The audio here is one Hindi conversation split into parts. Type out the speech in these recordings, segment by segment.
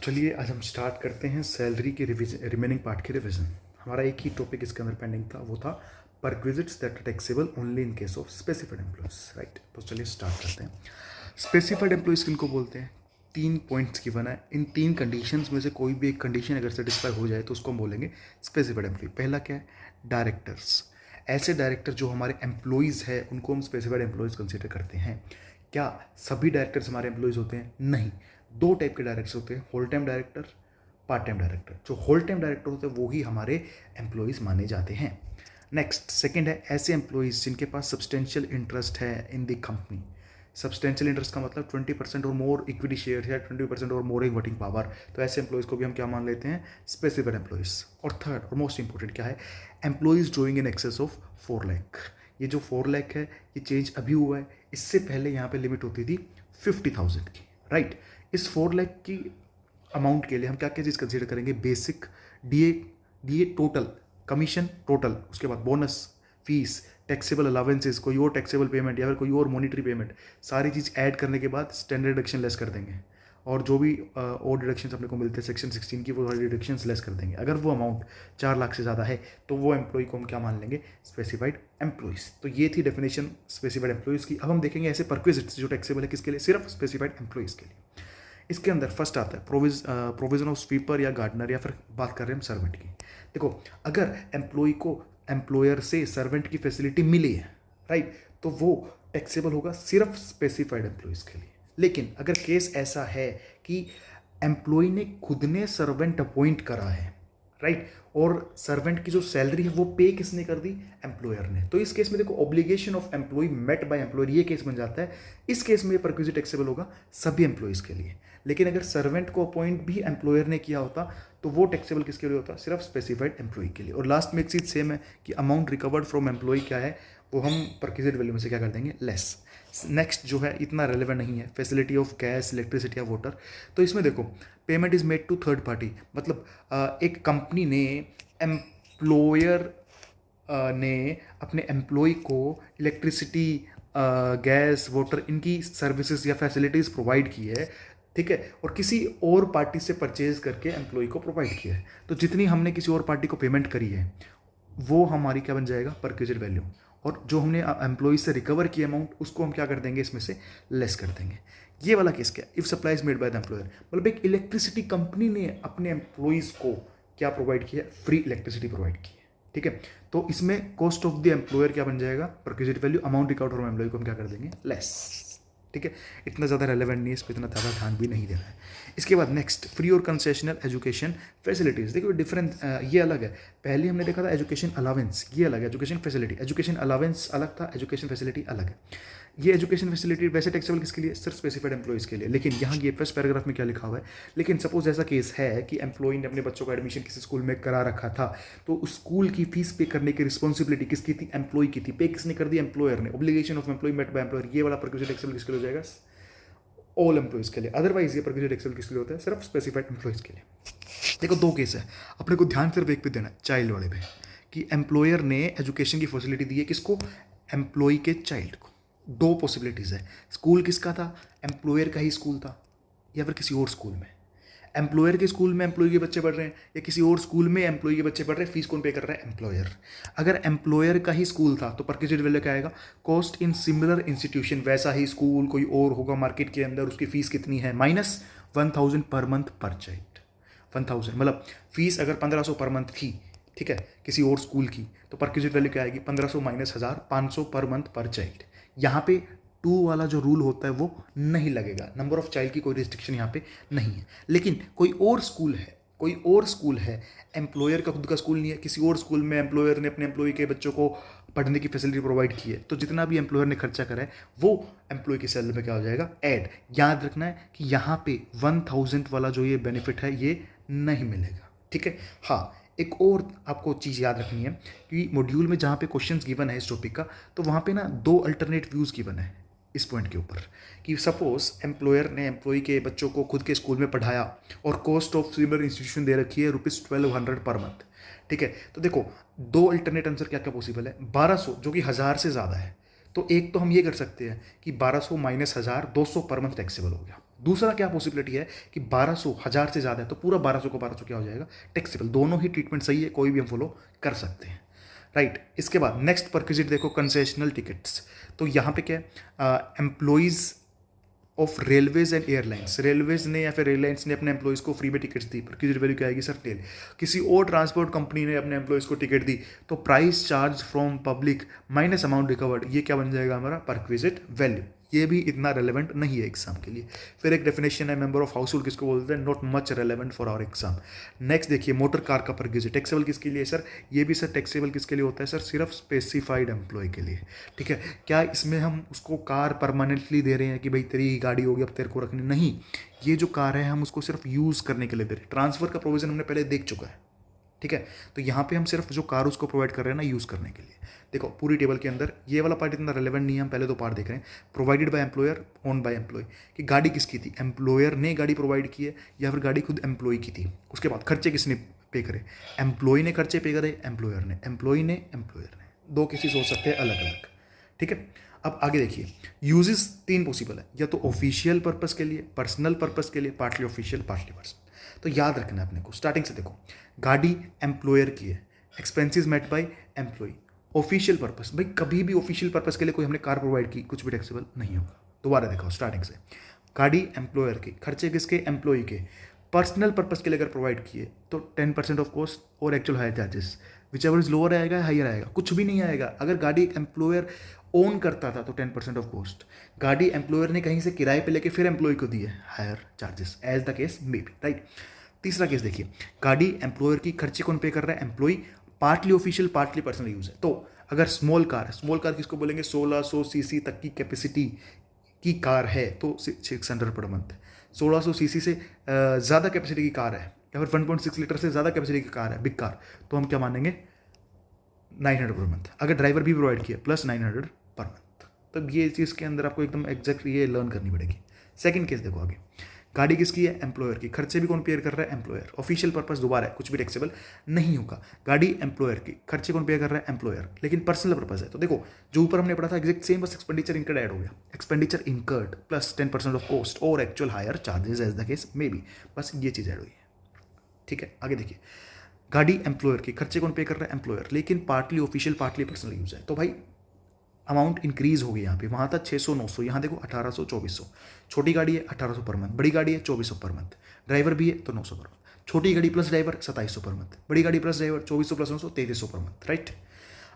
चलिए आज हम स्टार्ट करते हैं सैलरी के रिमेनिंग पार्ट के रिवीजन। हमारा एक ही टॉपिक इसके अंदर पेंडिंग था, वो था perquisites that are taxable only in case of specified employees. Right, तो चलिए स्टार्ट करते हैं। स्पेसिफाइड एम्प्लॉयज किनको बोलते हैं? 3 पॉइंट्स गिवन है। इन 3 कंडीशंस में से कोई भी एक कंडीशन अगर सेटिस्फाई हो जाए तो उसको हम बोलेंगे स्पेसिफाइड एम्प्लॉय। पहला क्या है? डायरेक्टर्स। ऐसे डायरेक्टर जो हमारे एम्प्लॉयज़ है उनको हम स्पेसिफाइड एम्प्लॉयज़ कंसिडर करते हैं। क्या सभी डायरेक्टर्स हमारे एम्प्लॉयज़ होते हैं? नहीं। 2 टाइप के डायरेक्टर्स होते हैं, whole time director, part time director. जो होल टाइम डायरेक्टर होते हैं वो ही हमारे एम्प्लॉयज़ माने जाते हैं। नेक्स्ट सेकंड है ऐसे एम्प्लॉयज़ जिनके पास सब्सटेंशियल इंटरेस्ट है in the company. Substantial interest का मतलब 20% और मोर इक्विटी शेयर है, 20% और मोर वोटिंग पावर। तो ऐसे एम्प्लॉयज़ को भी हम क्या मान लेते हैं? Specified employees. और थर्ड और मोस्ट इंपॉर्टेंट क्या है? Employees drawing in excess of 4 lakh. ये जो 4 लाख है ये चेंज अभी हुआ है, इससे पहले यहाँ पे लिमिट होती थी 50,000 की। राइट, इस 4 लाख की अमाउंट के लिए हम क्या क्या चीज़ कंसीडर करेंगे? Basic, DA, DA total, commission total, उसके बाद बोनस, फीस, टैक्सेबल अलावेंसेज, कोई और टैक्सेबल पेमेंट या फिर कोई और मॉनिटरी पेमेंट, सारी चीज़ ऐड करने के बाद स्टैंडर्ड डिडक्शन लेस कर देंगे। और जो भी और डिडक्शंस अपने को मिलते हैं सेक्शन 16 की, वो सारी डिडक्शंस लेस कर देंगे। अगर वो अमाउंट 4 लाख से ज़्यादा है तो वो एम्प्लॉय को हम क्या मान लेंगे? Specified employees. तो ये थी डेफिनेशन स्पेसिफाइड एम्प्लॉयज़ की। अब हम देखेंगे ऐसे परक्विजिट्स जो टैक्सेबल है किसके लिए? सिर्फ स्पेसिफाइड एम्प्लॉयज़ के लिए। इसके अंदर फर्स्ट आता है प्रोविजन ऑफ स्वीपर या गार्डनर, या फिर बात कर रहे हैं हम सर्वेंट की। देखो, अगर एम्प्लॉय को एम्प्लॉयर से सर्वेंट की फैसिलिटी मिली है, राइट, तो वो टैक्सेबल होगा सिर्फ स्पेसिफाइड एम्प्लॉयज़ के लिए। लेकिन अगर केस ऐसा है कि एम्प्लॉय ने खुद ने सर्वेंट अपॉइंट करा है, राइट, और सर्वेंट की जो सैलरी है वो पे किसने कर दी? एम्प्लॉयर ने। तो इस केस में देखो, obligation of employee met by employer, ये केस बन जाता है। इस केस में परक्विजिट टैक्सेबल होगा सभी एम्प्लॉयज़ के लिए। लेकिन अगर सर्वेंट को अपॉइंट भी एम्प्लॉयर ने किया होता तो वो टैक्सेबल किसके लिए होता? सिर्फ स्पेसिफाइड एम्प्लॉय के लिए। और लास्ट में एक चीज़ सेम है कि अमाउंट रिकवर्ड फ्रॉम एम्प्लॉय क्या है, वो हम परक्विजिट वैल्यू में से क्या कर देंगे? लेस। नेक्स्ट जो है इतना रेलेवेंट नहीं है, फैसिलिटी ऑफ गैस, इलेक्ट्रिसिटी या वाटर। तो इसमें देखो, payment is made to third party, मतलब एक कंपनी ने एम्प्लॉयर ने अपने एम्प्लॉय को इलेक्ट्रिसिटी, गैस, वाटर, इनकी सर्विसेज या फैसिलिटीज़ प्रोवाइड की है, ठीक है, और किसी और पार्टी से परचेज करके एम्प्लॉय को प्रोवाइड किया है। तो जितनी हमने किसी और पार्टी को पेमेंट करी है वो हमारी क्या बन जाएगा? Perquisite value. और जो हमने एम्प्लॉय से रिकवर किया अमाउंट उसको हम क्या कर देंगे? इसमें से लेस कर देंगे। ये वाला केस क्या? If supplies made by the employer, मतलब एक इलेक्ट्रिसिटी कंपनी ने अपने एम्प्लॉयज़ को क्या प्रोवाइड किया? फ्री इलेक्ट्रिसिटी प्रोवाइड की है, ठीक है। तो इसमें कॉस्ट ऑफ द एम्प्लॉयर क्या बन जाएगा? Perquisite value. Amount recovered from employee को हम क्या कर देंगे? लेस, ठीक है। इतना ज़्यादा रेलेवेंट नहीं है, इस पर इतना ज़्यादा ध्यान भी नहीं देना है। इसके बाद नेक्स्ट, फ्री और कंसेशनल एजुकेशन फैसिलिटीज़। देखिए डिफरेंट, ये अलग है। पहले हमने देखा था एजुकेशन अलावेंस, ये अलग है। एजुकेशन फैसिलिटी, एजुकेशन अलावेंस अलग था, एजुकेशन फैसिलिटी अलग है। ये एजुकेशन फैसिलिटी वैसे टैक्सेबल किसके लिए? सिर्फ स्पेसिफाइड एम्प्लॉयज़ के लिए। लेकिन यहाँ ये फर्स्ट पैराग्राफ में क्या लिखा हुआ है? लेकिन सपोज ऐसा केस है कि एम्प्लॉय ने अपने बच्चों का एडमिशन किसी स्कूल में करा रखा था, तो उस स्कूल की फीस पे करने की रिस्पॉन्सिबिलिटी किसकी थी? एम्प्लॉय की थी। पे किसने कर दी? एम्प्लॉयर ने। Obligation of employee met by employer, ये वाला परक्विजिट टैक्सेबल किसके लिए हो जाएगा? ऑल एम्प्लॉयज़ के लिए। अदरवाइज ये परक्विजिट टैक्सेबल किसके लिए होता है? सिर्फ स्पेसिफाइड एम्प्लॉयज़ के लिए। देखो 2 केस है, अपने को ध्यान सिर्फ एक पे देना है, चाइल्ड वाले पे, कि एम्प्लॉयर ने एजुकेशन की फैसिलिटी दी है किसको? एम्प्लॉय के चाइल्ड को। 2 पॉसिबिलिटीज़ है। स्कूल किसका था? एम्प्लॉयर का ही स्कूल था, या फिर किसी और स्कूल में। एम्प्लॉयर के स्कूल में एम्प्लॉय के बच्चे पढ़ रहे हैं, या किसी और स्कूल में एम्प्लॉय के बच्चे पढ़ रहे हैं, फीस कौन पे कर रहा है? एम्प्लॉयर। अगर एम्प्लॉयर का ही स्कूल था तो परक्विजिट वैल्यू क्या आएगा? कॉस्ट इन सिमिलर इंस्टीट्यूशन, वैसा ही स्कूल कोई और होगा मार्केट के अंदर, उसकी फीस कितनी है? माइनस 1000 पर मंथ पर चाइल्ड। 1000 मतलब फीस अगर 1500 पर मंथ थी, ठीक है, किसी और स्कूल की, तो परक्विजिट वैल्यू क्या आएगी? 1500 माइनस 1000, 500 पर मंथ पर चाइल्ड। यहाँ पे 2 वाला जो रूल होता है वो नहीं लगेगा, नंबर ऑफ चाइल्ड की कोई रिस्ट्रिक्शन यहाँ पे नहीं है। लेकिन कोई और स्कूल है, एम्प्लॉयर का खुद का स्कूल नहीं है, किसी और स्कूल में एम्प्लॉयर ने अपने एम्प्लॉय के बच्चों को पढ़ने की फैसिलिटी प्रोवाइड की है, तो जितना भी एम्प्लॉयर ने खर्चा करा है वो एम्प्लॉय की सैलरी में क्या हो जाएगा? ऐड। याद रखना है कि यहाँ पे 1000 वाला जो ये बेनिफिट है ये नहीं मिलेगा, ठीक है। हाँ, एक और आपको चीज़ याद रखनी है कि मॉड्यूल में जहाँ पे क्वेश्चंस गिवन है इस टॉपिक का, तो वहाँ पे ना 2 अल्टरनेट व्यूज़ गिवन है इस पॉइंट के ऊपर, कि सपोज एम्प्लॉयर ने एम्प्लॉय के बच्चों को खुद के स्कूल में पढ़ाया और cost of similar institution they रखी है ₹1200 पर मंथ, ठीक है। तो देखो 2 अल्टरनेट आंसर क्या क्या पॉसिबल है? 1200 जो कि 1000 से ज़्यादा है, तो एक तो हम ये कर सकते हैं कि 1200 माइनस 1000, 200 पर मंथ टैक्सेबल हो गया। दूसरा क्या पॉसिबिलिटी है कि 1200 1000 से ज़्यादा है तो पूरा 1200 को 1200 क्या हो जाएगा, टैक्सेबल। दोनों ही ट्रीटमेंट सही है, कोई भी हम फॉलो कर सकते हैं, राइट। इसके बाद नेक्स्ट परक्विजिट देखो, कंसेशनल टिकट्स। तो यहाँ पे क्या है, employees of railways and airlines, railways ने या फिर एयरलाइंस ने अपने एम्प्लॉइज़ को फ्री में टिकट्स दी, परक्विजिट वैल्यू क्या आएगी सर, टेल। किसी और ट्रांसपोर्ट कंपनी ने अपने एम्प्लॉइज़ को टिकट दी तो price charge from public minus amount recovered, ये क्या बन जाएगा हमारा, परक्विजिट वैल्यू। ये भी इतना रेलेवेंट नहीं है एग्जाम के लिए। फिर एक डेफिनेशन है मेंबर ऑफ हाउस होल्ड, किसको बोलते हैं, not much relevant for our exam. Next देखिए, मोटर कार का परक्विजिट टैक्सेबल किसके लिए सर, ये भी सर टैक्सेबल किसके लिए होता है सर, सिर्फ स्पेसिफाइड एम्प्लॉय के लिए, ठीक है। क्या इसमें हम उसको कार परमानेंटली दे रहे हैं कि भाई तेरी गाड़ी होगी अब तेरे को रखनी, नहीं। ये जो कार है हम उसको सिर्फ यूज़ करने के लिए दे रहे हैं। ट्रांसफर का प्रोविजन हमने पहले देख चुका है, ठीक है। तो यहाँ पे हम सिर्फ जो कार उसको प्रोवाइड कर रहे हैं ना यूज़ करने के लिए। देखो पूरी टेबल के अंदर ये वाला पार्ट इतना रेलेवेंट नहीं है, हम पहले दो पार्ट देख रहे हैं। Provided by employer, own by employee, कि गाड़ी किसकी थी, एम्प्लॉयर ने गाड़ी प्रोवाइड की है या फिर गाड़ी खुद एम्प्लॉय की थी। उसके बाद खर्चे किसने पे करे, एम्प्लॉय ने खर्चे पे करे, एम्प्लॉयर ने, एम्प्लॉय ने, एम्प्लॉयर ने। दो केसेस हो सकते हैं अलग अलग, ठीक है। अब आगे देखिए, यूजेस तीन पॉसिबल है, या तो ऑफिशियल पर्पस के लिए, पर्सनल पर्पस के लिए, पार्टली ऑफिशियल पार्टली पर्सनल। तो याद रखना है अपने को, स्टार्टिंग से देखो, गाड़ी एम्प्लॉयर की है, expenses met by employee. Official purpose, भाई कभी भी ऑफिशियल पर्पस के लिए कोई हमने कार प्रोवाइड की, कुछ भी टैक्सेबल नहीं होगा। दोबारा देखो स्टार्टिंग से, गाड़ी एम्प्लॉयर की, खर्चे किसके, एम्प्लॉय के। पर्सनल पर्पस के लिए अगर प्रोवाइड किए तो 10% ऑफ कॉस्ट और actual hire charges, which ever is lower आएगा हायर आएगा, कुछ भी नहीं आएगा। अगर गाड़ी एम्प्लॉयर ओन करता था तो 10% ऑफ कॉस्ट, गाड़ी एम्प्लॉयर ने कहीं से किराए पे लेके फिर एम्प्लॉय को दी है, hire charges, as the case may be, right. तीसरा केस देखिए, गाड़ी एम्प्लॉयर की, खर्चे कौन पे कर रहा है, employee, partly official partly personal use है। तो अगर स्मॉल कार है, स्मॉल कार किसको बोलेंगे, 1600 सीसी तक की कैपेसिटी की कार है तो 600 पर मंथ। 1600 सीसी से ज़्यादा कैपेसिटी की कार है या फिर 1.6 लीटर से ज़्यादा कैपेसिटी की कार है, बिग कार, तो हम क्या मानेंगे, 900 पर मंथ। अगर ड्राइवर भी प्रोवाइड किया प्लस 900 पर मंथ। तब ये चीज़ के अंदर आपको एकदम एग्जैक्ट ये लर्न करनी पड़ेगी। सेकंड केस देखो आगे, गाड़ी किसकी है, एम्प्लॉयर की, खर्चे भी कौन पेयर कर रहा है, एम्प्लॉयर। ऑफिशियल पर्पस दोबारा है, कुछ भी टैक्सेबल नहीं होगा। गाड़ी एम्प्लॉयर की, खर्चे कौन पेयर कर रहा है, एम्प्लॉयर, लेकिन पर्सनल पर्पस है। तो देखो जो ऊपर हमने पढ़ा था एग्जैक्ट सेम, बस एक्सपेंडिचर इनकर्ड ऐड हो गया, expenditure incurred plus 10% of cost और actual hire charges as the case may be, बस ये चीज़ ऐड हुई है, ठीक है। आगे देखिए, गाड़ी एम्प्लॉयर की, खर्चे कौन पे कर रहा है, एम्प्लॉयर, लेकिन partly official partly personal use है। तो भाई अमाउंट इंक्रीज हो गई यहाँ पे, वहाँ था 600 900, यहाँ देखो 1800 2400। छोटी गाड़ी है 1800 पर मंथ, बड़ी गाड़ी है 2400 पर मंथ, ड्राइवर भी है तो 900 पर मंथ। छोटी गाड़ी प्लस ड्राइवर 2700 पर मंथ, बड़ी गाड़ी plus driver 2400 plus 900 2300 per month, right.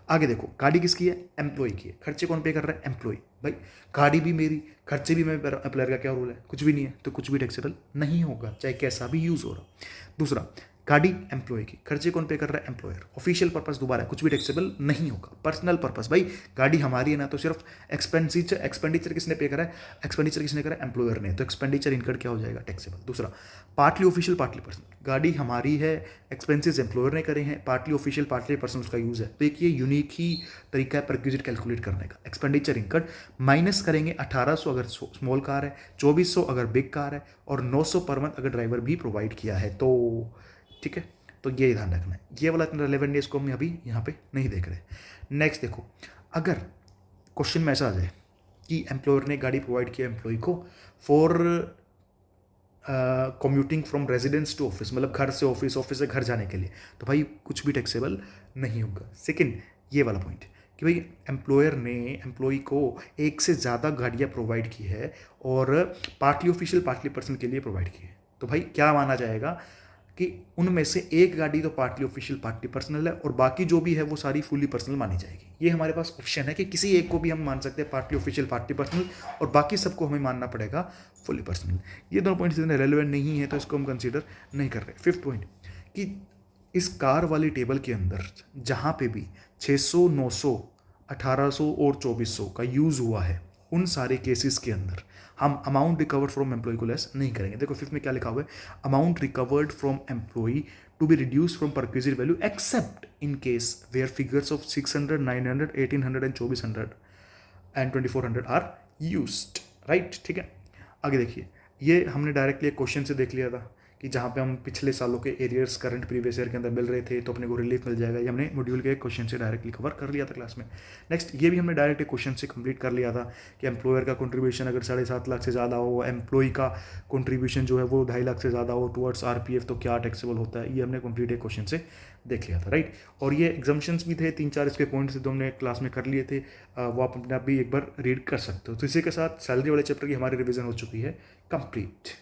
आगे देखो, गाड़ी किसकी है, एम्प्लॉय की है, खर्चे कौन पे कर रहा है, एम्प्लॉय। भाई गाड़ी भी मेरी, खर्चे भी मेरे, एम्प्लॉयर का क्या रोल है, कुछ भी नहीं है, तो कुछ भी टैक्सेबल नहीं होगा, चाहे कैसा भी यूज हो रहा। दूसरा, गाड़ी एम्प्लॉय की, खर्चे कौन पे कर रहा है, एम्प्लॉयर। ऑफिशियल पर्पस दोबारा कुछ भी टैक्सेबल नहीं होगा। पर्सनल पर्पस, भाई गाड़ी हमारी है ना, तो सिर्फ एक्सपेंडिचर किसने पे करा है, एक्सपेंडिचर किसने करा है, एम्प्लॉयर ने, तो एक्सपेंडिचर इनकर्ड क्या हो जाएगा, टैक्सेबल। दूसरा, पार्टली ऑफिशियल पार्टली पर्सनल, गाड़ी हमारी है, एक्सपेंसेस एम्प्लॉयर ने करे हैं, पार्टली ऑफिशियल पार्टली पर्सनल उसका यूज है। तो एक ये यूनिक ही तरीका है परक्विजिट कैलकुलेट करने का। एक्सपेंडिचर इनकर्ड माइनस करेंगे 1800 अगर स्मॉल कार है, 2400 अगर बिग कार है, और 900 पर मंथ अगर ड्राइवर भी प्रोवाइड किया है, तो ठीक है। तो ये ध्यान रखना है, ये वाला इतना रेलेवेंट है, इसको हम अभी यहाँ पे नहीं देख रहे। नेक्स्ट देखो, अगर क्वेश्चन में ऐसा आ जाए कि एम्प्लॉयर ने गाड़ी प्रोवाइड किया एम्प्लॉय को for commuting from residence to office, मतलब घर से ऑफिस, ऑफिस से घर जाने के लिए, तो भाई कुछ भी टैक्सेबल नहीं होगा। सेकंड, ये वाला पॉइंट कि भाई एम्प्लॉयर ने एम्प्लॉय को एक से ज़्यादा गाड़ियाँ प्रोवाइड की है और पार्टली ऑफिशियल पार्टली पर्सनल के लिए प्रोवाइड की है, तो भाई क्या माना जाएगा कि उनमें से एक गाड़ी तो पार्टली ऑफिशियल पार्टली पर्सनल है और बाकी जो भी है वो सारी फुली पर्सनल मानी जाएगी। ये हमारे पास ऑप्शन है कि किसी एक को भी हम मान सकते हैं पार्टली ऑफिशियल पार्टली पर्सनल, और बाकी सबको हमें मानना पड़ेगा फुली पर्सनल। ये दोनों पॉइंट्स इतने रेलेवेंट नहीं है तो इसको हम कंसीडर नहीं कर रहे। फिफ्थ पॉइंट कि इस कार वाली टेबल के अंदर जहाँ पे भी 600 900 1800 और 2400 का यूज़ हुआ है, उन सारे केसेस के अंदर हम अमाउंट रिकवर्ड फ्रॉम एम्प्लॉय को लेस नहीं करेंगे। देखो फिफ्थ में क्या लिखा हुआ है, amount recovered from employee to be reduce from perquisite value except in case where figures of 600 900 1800 and 2400 and 2400 are used, right, ठीक है। आगे देखिए, ये हमने डायरेक्टली एक क्वेश्चन से देख लिया था कि जहाँ पे हम पिछले सालों के एरियर्स करंट प्रीवियस ईयर के अंदर मिल रहे थे तो अपने को रिलीफ मिल जाएगा। ये हमने मॉड्यूल के क्वेश्चन से डायरेक्टली कवर कर लिया था क्लास में। नेक्स्ट ये भी हमने डायरेक्ट क्वेश्चन से कंप्लीट कर लिया था कि एम्प्लॉयर का कंट्रीब्यूशन अगर 7.5 लाख से ज़्यादा हो, एम्प्लॉय का कंट्रीब्यूशन जो है वो 2.5 लाख से ज़्यादा हो टुवर्ड्स RPF, तो क्या टैक्सेबल होता है। ये हमने कंप्लीट एक क्वेश्चन से देख लिया था, राइट। और ये एग्जाम्पशंस भी थे 3-4 इसके पॉइंट्स जो हमने क्लास में कर लिए थे, वो आप अपने आप भी एक बार रीड कर सकते हो। तो इसी के साथ सैलरी वाले चैप्टर की हमारी रिवीजन हो चुकी है कंप्लीट।